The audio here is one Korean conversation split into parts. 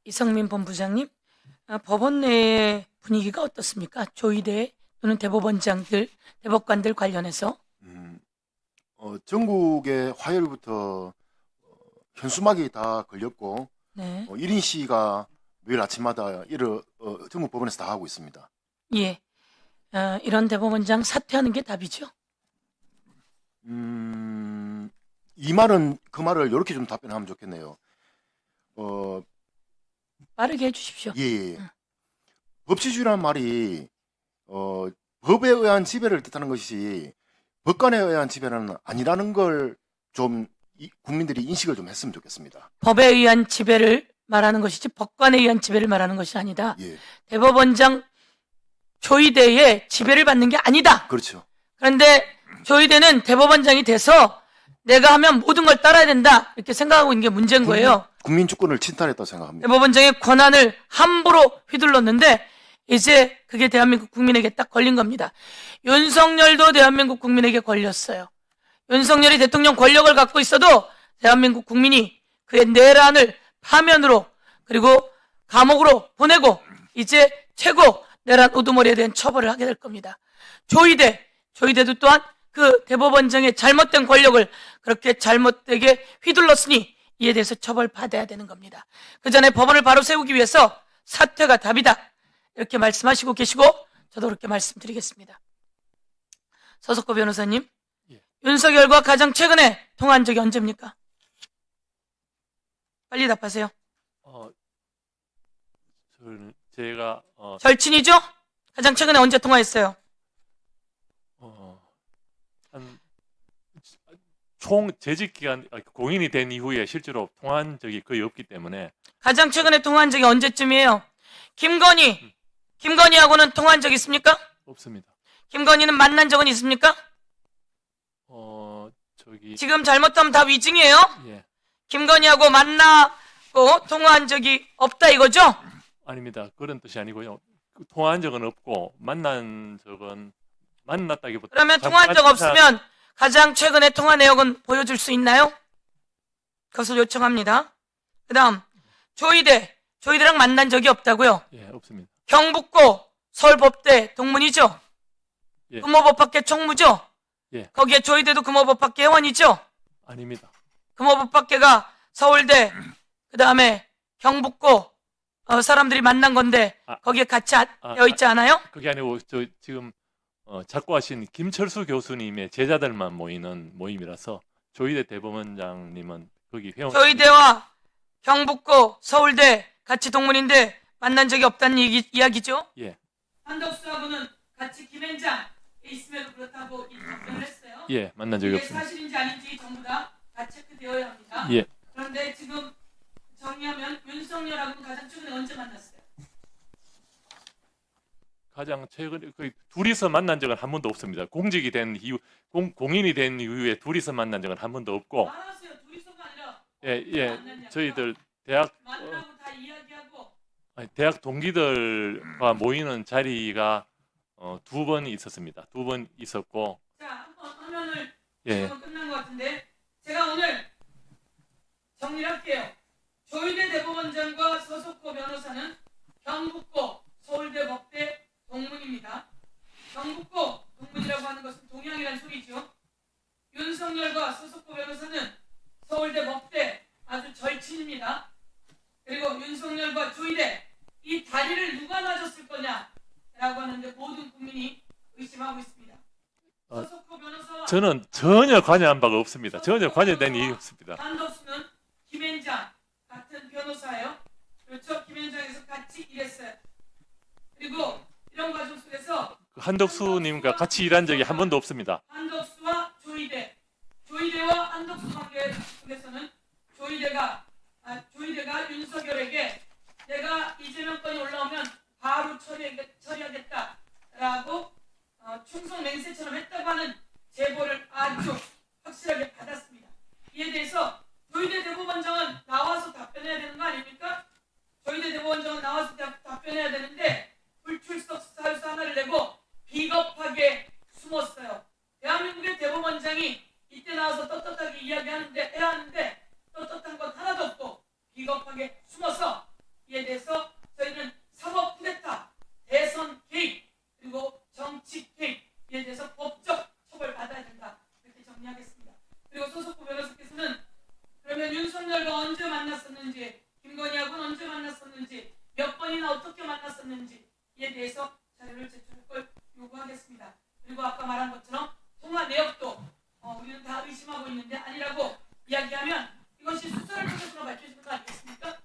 이성민 본부장님, 법원 내의 분위기가 어떻습니까? 조의대 또는 대법원장들, 대법관들 관련해서. 전국의 화요일부터 현수막이 다 걸렸고 네. 1인 시위가 매일 아침마다 전국 법원에서 다 하고 있습니다. 예. 이런 대법원장 사퇴하는 게 답이죠. 이 말은 그 말을 이렇게 좀 답변하면 좋겠네요. 빠르게 해주십시오. 예. 법치주의라는 말이 법에 의한 지배를 뜻하는 것이 법관에 의한 지배는 아니라는 걸 좀 국민들이 인식을 좀 했으면 좋겠습니다. 법에 의한 지배를 말하는 것이지 법관에 의한 지배를 말하는 것이 아니다. 예. 대법원장 조의대의 지배를 받는 게 아니다. 그렇죠. 그런데 조의대는 대법원장이 돼서 내가 하면 모든 걸 따라야 된다 이렇게 생각하고 있는 게 문제인 거예요. 국민 주권을 침탈했다고 생각합니다. 대법원장의 권한을 함부로 휘둘렀는데 이제 그게 대한민국 국민에게 딱 걸린 겁니다. 윤석열도 대한민국 국민에게 걸렸어요. 윤석열이 대통령 권력을 갖고 있어도 대한민국 국민이 그의 내란을 파면으로 그리고 감옥으로 보내고 이제 최고 내란 우두머리에 대한 처벌을 하게 될 겁니다. 조의대도 또한 그 대법원장의 잘못된 권력을 그렇게 잘못되게 휘둘렀으니 이에 대해서 처벌받아야 되는 겁니다. 그 전에 법원을 바로 세우기 위해서 사퇴가 답이다 이렇게 말씀하시고 계시고 저도 그렇게 말씀드리겠습니다. 서석구 변호사님, 예. 윤석열과 가장 최근에 통화한 적이 언제입니까? 빨리 답하세요. 제가 절친이죠? 가장 최근에 언제 통화했어요? 총 재직 기간 공인이 된 이후에 실제로 통화한 적이 거의 없기 때문에 가장 최근에 통화한 적이 언제쯤이에요? 김건희하고는 통화한 적 있습니까? 없습니다. 김건희는 만난 적은 있습니까? 저기 지금 잘못하면 다 위증이에요? 예, 김건희하고 만나고 통화한 적이 없다 이거죠? 아닙니다. 그런 뜻이 아니고요. 통화한 적은 없고 만났다기보다 그러면 통화한 적 없으면 가장 최근에 통화 내역은 보여줄 수 있나요? 그것을 요청합니다. 그 다음 조의대랑 만난 적이 없다고요? 예, 없습니다. 경북고 서울법대 동문이죠? 예. 금호법학계 총무죠? 예. 거기에 조의대도 금호법학계 회원이죠? 아닙니다. 금호법학계가 서울대 그 다음에 경북고 사람들이 만난 건데 거기에 같이 되어 있지 않아요? 그게 아니고 저 지금 작고하신 김철수 교수님의 제자들만 모이는 모임이라서 조의대 대법원장님은 거기 회원. 조의대와 경북고 서울대 같이 동문인데 만난 적이 없다는 이야기죠? 예. 한덕수하고는 같이 김앤장에 있음에도 그렇다고 답변을 했어요. 예, 만난 적이 이게 없습니다. 사실인지 아닌지 전부 다 체크되어야 합니다. 예. 그런데 지금 정리하면 윤석열하고는 가장 최근에 언제 만났어요? 가장 최근에 둘이서 만난 적은 한 번도 없습니다. 공직이 된 이후, 공인이 된 이후에 둘이서 만난 적은 한 번도 없고, 말하세요. 둘이서가 아니라 예, 저희들 대학 만나고 다 이야기하고 대학 동기들과 모이는 자리가 2번 있었습니다. 2번 있었고, 자, 한번 화면을 예, 지금 끝난 것 같은데 제가 오늘 정리를 할게요. 조의대 대법원장과 서석구 변호사는 경북고 서울대 법대 동문입니다. 경북고 동문이라고 하는 것은 동양이라는 소리죠. 윤석열과 서석구 변호사는 서울대 법대 아주 절친입니다. 그리고 윤석열과 조의대 이 다리를 누가 놔줬을 거냐라고 하는데 모든 국민이 의심하고 있습니다. 서석구 변호사와 저는 전혀 관여한 바가 없습니다. 전혀 관여된 일이 없습니다. 한덕수는 김앤장 같은 변호사예요. 그렇죠? 김앤장에서 같이 일했어요. 그리고 이런 과정 속에서 한덕수님과 같이 일한 적이 한 번도 없습니다. 한덕수와 조의대와 한덕수 관계 속에서는 조의대가 윤석열에게 내가 이재명 건이 올라오면 바로 처리하겠다라고 충성 맹세처럼 했다고 하는 제보를 아주 확실하게 받았습니다. 이에 대해서 조의대 대법원장은 나와서 답변해야 되는 거 아닙니까? 조의대 대법원장은 나와서 답변해야 되는데 불출석 사유서 하나를 내고 비겁하게 숨었어요. 대한민국의 대법원장이 이때 나와서 떳떳하게 이야기하는데 해야 하는데 떳떳한 것 하나도 없고 비겁하게 숨어서 이에 이에 대해서 저희는 사법 쿠데타, 대선 개입, 그리고 정치 개입에 대해서 법적 처벌받아야 된다. 이렇게 정리하겠습니다. 그리고 소속부 변호사께서는 그러면 윤석열과 언제 만났었는지, 김건희하고는 언제 만났었는지, 몇 번이나 어떻게 만났었는지에 대해서 자료를 제출할 걸 요구하겠습니다. 그리고 아까 말한 것처럼 통화 내역도 우리는 다 의심하고 있는데 아니라고 이야기하면 이것이 수사를 통해서 밝혀지는 거 아니겠습니까?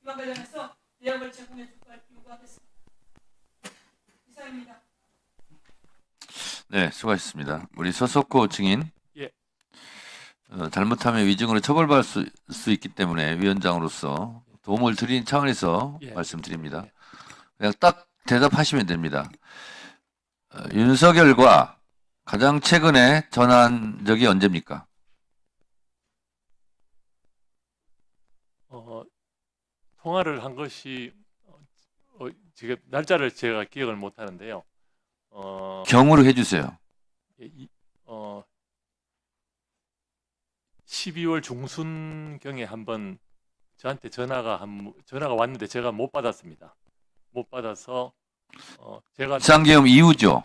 이와 관련해서 내역을 제공해 줄 걸 요구하겠습니다. 이상입니다. 네, 수고하셨습니다. 우리 서석호 증인. 예. 잘못하면 위증으로 처벌받을 수 있기 때문에 위원장으로서 도움을 드리는 차원에서 예. 말씀드립니다. 예. 그냥 딱 대답하시면 됩니다. 윤석열과 가장 최근에 전화한 적이 언제입니까? 통화를 한 것이 지금 날짜를 제가 기억을 못 하는데요. 경으로 해주세요. 12월 중순경에 한번 저한테 전화가 왔는데 제가 못 받았습니다. 못 받아서 제가 비상계엄 이후죠.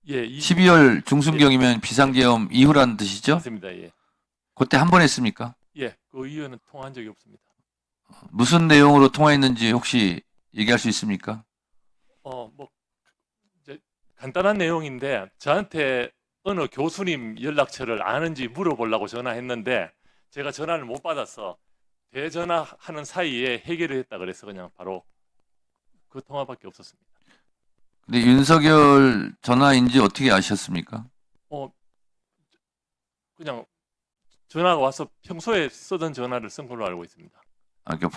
예, 12월 중순경이면 비상계엄 이후라는 뜻이죠? 맞습니다. 예. 그때 한 번 했습니까? 예, 그 이후에는 통화한 적이 없습니다. 무슨 내용으로 통화했는지 혹시 얘기할 수 있습니까? 뭐 이제 간단한 내용인데 저한테 어느 교수님 연락처를 아는지 물어보려고 전화했는데 제가 전화를 못 받아서 대전화하는 사이에 해결을 했다 그래서 그냥 바로 그 통화밖에 없었습니다. 근데 윤석열 전화인지 어떻게 아셨습니까? 그냥 전화가 와서 평소에 쓰던 전화를 쓴 걸로 알고 있습니다. 그러니까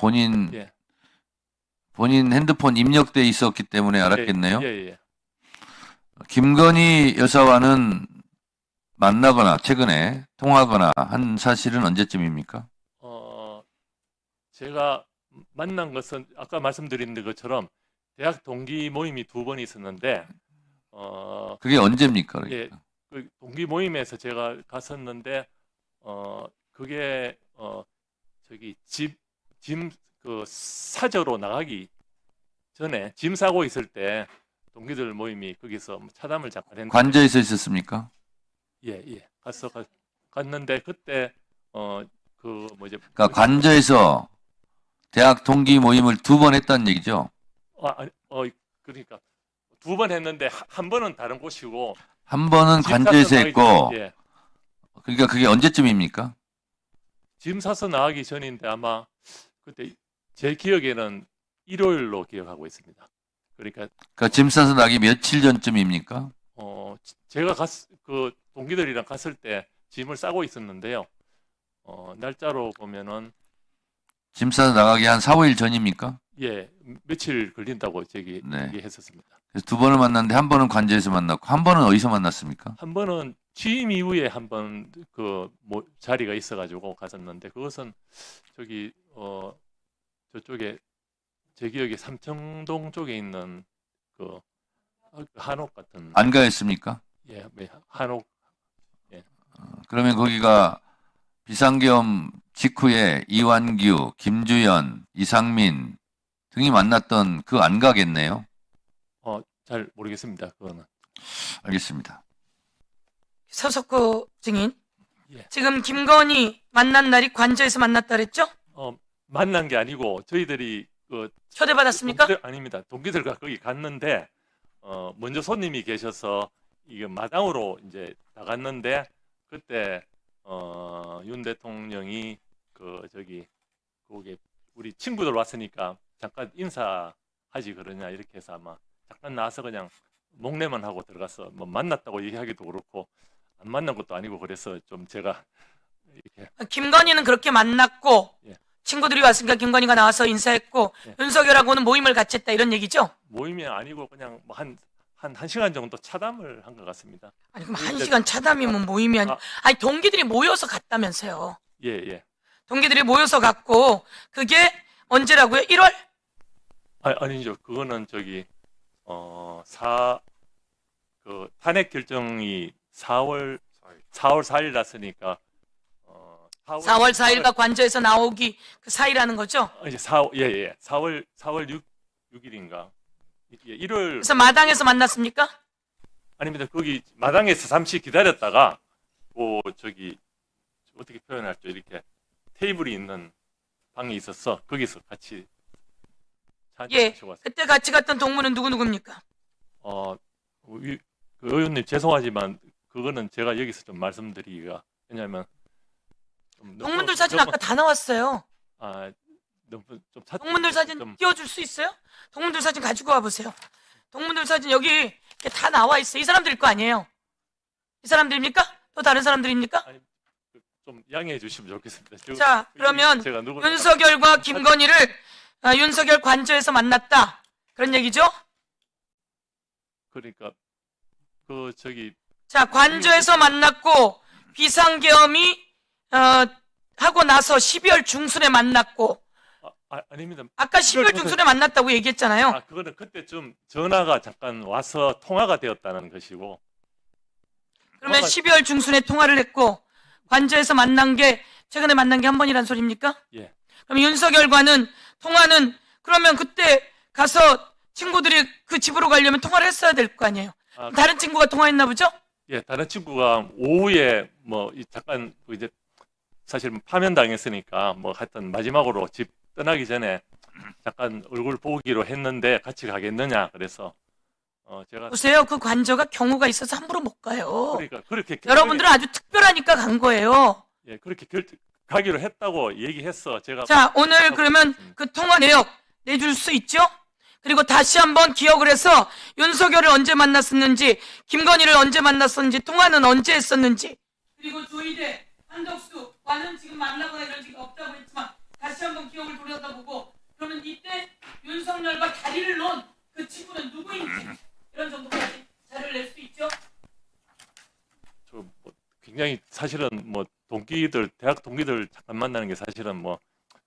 예. 본인 핸드폰 입력돼 있었기 때문에 알았겠네요. 예. 김건희 여사와는 만나거나 최근에 통화하거나 한 사실은 언제쯤입니까? 제가 만난 것은 아까 말씀드린 것처럼 대학 동기 모임이 2번 있었는데 그게 언제입니까? 그러니까? 예, 그 동기 모임에서 제가 갔었는데 그게 저기 짐 그 사저로 나가기 전에 짐 싸고 있을 때 동기들 모임이 거기서 차담을 잠깐 했는데 관저에서 있었습니까? 예. 갔는데 그때 그 뭐지 그러니까 관저에서 대학 동기 모임을 2번 했다는 얘기죠. 그러니까 2번 했는데 한 번은 다른 곳이고 한 번은 짐 관저에서 싸서 나가기 했고, 전- 예. 그러니까 그게 언제쯤입니까? 짐 사서 나가기 전인데 아마 그때 제 기억에는 일요일로 기억하고 있습니다. 그러니까 그러니까 짐 싸서 나기 며칠 전쯤입니까? 제가 그 동기들이랑 갔을 때 짐을 싸고 있었는데요. 날짜로 보면은 짐 싸서 나가기 한 4, 5일 전입니까? 예, 며칠 걸린다고 네. 얘기했었습니다. 그래서 2번을 만났는데 한 번은 관저에서 만났고 한 번은 어디서 만났습니까? 한 번은 취임 이후에 한 번 자리가 있어가지고 갔었는데 그것은 저기 저쪽에 제 기억에 삼청동 쪽에 있는 그 한옥 같은 안가했습니까? 예, 한옥 그러면 거기가 비상계엄 직후에 이완규, 김주연, 이상민 등이 만났던 그 안가겠네요. 잘 모르겠습니다. 그거는 알겠습니다. 서석구 증인. 예. 지금 김건희 만난 날이 관저에서 만났다 그랬죠? 만난 게 아니고 저희들이 그 초대받았습니까? 아닙니다. 동기들과 거기 갔는데 먼저 손님이 계셔서 이게 마당으로 이제 나갔는데 그때 윤 대통령이 거기 우리 친구들 왔으니까 잠깐 인사하지 그러냐 이렇게 해서 아마 잠깐 나와서 그냥 목례만 하고 들어가서 뭐 만났다고 얘기하기도 그렇고 안 만난 것도 아니고 그래서 좀 제가 이렇게 김건희는 그렇게 만났고 예. 친구들이 왔으니까 김건희가 나와서 인사했고 예. 윤석열하고는 모임을 같이 했다 이런 얘기죠? 모임이 아니고 그냥 뭐 한 시간 정도 차담을 한 것 같습니다. 아니 그럼 1시간 차담이면 모임이 아니 아. 아니 동기들이 모여서 갔다면서요. 예. 동기들이 모여서 갔고 그게 언제라고요? 1월? 아니죠. 그거는 저기 탄핵 결정이 4월 4일 났으니까 4월 4일과 관저에서 나오기 그 사이라는 거죠. 이제 4월 6일인가 1월 그래서 마당에서 만났습니까? 아닙니다. 거기 마당에서 잠시 기다렸다가 저기 어떻게 표현할죠? 이렇게 테이블이 있는 방이 있었어. 거기서 같이 예, 마시고 왔어요. 그때 같이 갔던 동무는 누구입니까? 그 의원님 죄송하지만 그거는 제가 여기서 좀 말씀드리기가 왜냐하면 좀 동문들 사진 아까 다 나왔어요. 너무 좀 동문들 사진 좀 띄워줄 수 있어요? 동문들 사진 가지고 와보세요. 동문들 사진 여기 이렇게 다 나와 있어요. 이 사람들일 거 아니에요? 이 사람들입니까? 또 다른 사람들입니까? 좀 양해해 주시면 좋겠습니다. 자, 그러면 제가 누구나 윤석열과 김건희를 윤석열 관저에서 만났다. 그런 얘기죠? 그러니까 자, 관저에서 만났고 비상계엄이 하고 나서 12월 중순에 만났고 아닙니다. 아까 12월 중순에 만났다고 얘기했잖아요. 그거는 그때쯤 전화가 잠깐 와서 통화가 되었다는 것이고 그러면 통화가- 12월 중순에 통화를 했고 관저에서 만난 게 최근에 만난 게 한 번이란 소리입니까? 예. 그럼 윤석열과는 통화는 그러면 그때 가서 친구들이 그 집으로 가려면 통화를 했어야 될 거 아니에요. 다른 친구가 통화했나 보죠? 예, 다른 친구가 오후에 잠깐 이제 사실 파면 당했으니까 하여튼 마지막으로 집 떠나기 전에 잠깐 얼굴 보기로 했는데 같이 가겠느냐 그래서 제가 보세요. 그 관저가 경우가 있어서 함부로 못 가요. 그러니까 그렇게 여러분들은 아주 특별하니까 간 거예요. 예, 그렇게 가기로 했다고 얘기했어. 제가 자, 오늘 그러면 그 통화 내역 내줄 수 있죠? 그리고 다시 한번 기억을 해서 윤석열을 언제 만났었는지, 김건희를 언제 만났었는지, 통화는 언제 했었는지. 그리고 조이대, 한덕수와는 지금 만나거나 이런 적이 없다고 했지만 다시 한번 기억을 돌려다보고 그러면 이때 윤석열과 다리를 놓은 그 친구는 누구인지 이런 정도까지 자료를 낼 수 있죠? 굉장히 사실은 대학 동기들 잠깐 만나는 게 사실은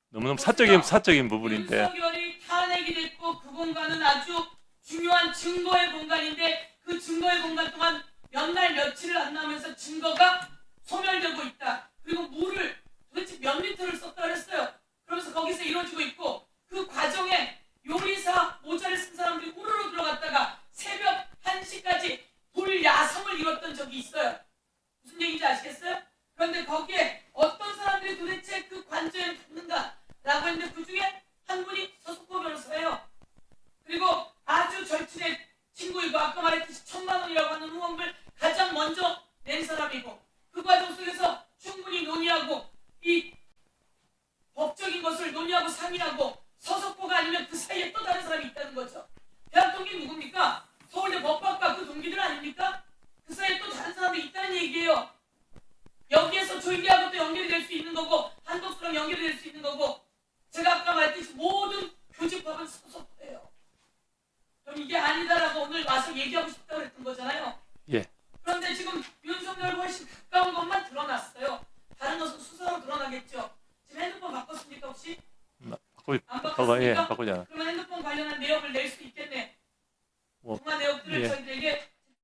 너무너무 사적인 부분인데 윤석열이 탄핵이 됐고 그 공간은 아주 중요한 증거의 공간인데 그 증거의 공간 동안 몇 날 며칠을 안 나오면서 증거가 소멸되고 있다. 그리고 물을 도대체 몇 리터를 썼다 그랬어요. 그러면서 거기서 이루어지고 있고 그 과정에 요리사 모자를 쓴 사람들이 우르르 들어갔다가 새벽 1시까지 불야성을 이뤘던 적이 있어요. 무슨 얘기인지 아시겠어요? 그런데 거기에 어떤 사람들이 도대체 그 관저에 갔는가라고 했는데 그 중에 한 분이 서석호 변호사예요. 그리고 아주 절친의 친구이고 아까 말했듯이 1,000만 원이라고 하는 후원금을 가장 먼저 낸 사람이고 그 과정 속에서 충분히 논의하고 이 법적인 것을 논의하고 상의하고 서석호가 아니면 그 사이에 또 다른 사람이 있다는 거죠. 대학 동기 누굽니까? 서울대 법학과 그 동기들 아닙니까? 그 사이에 또 다른 사람이 있다는 얘기예요. 여기에서 조이기하고 또 연결이 될 수 있는 거고 한덕수랑 연결이 될 수 있는 거고 제가 아까 말했듯이 모든 교집합은 서석호예요. 그럼 이게 아니다라고 오늘 와서 얘기하고 싶다고 했던 거잖아요. 예. 그런데 지금 윤석열과 훨씬 가까운 것만 드러났어요. 다른 것은 수사로 드러나겠죠. 지금 핸드폰 바꿨습니까 혹시? 안 바꿨습니까? 예, 바꾸잖아. 그러면 핸드폰 관련한 내역을 낼 수 있겠네. 뭐, 통화 내역들을 예. 저희들에게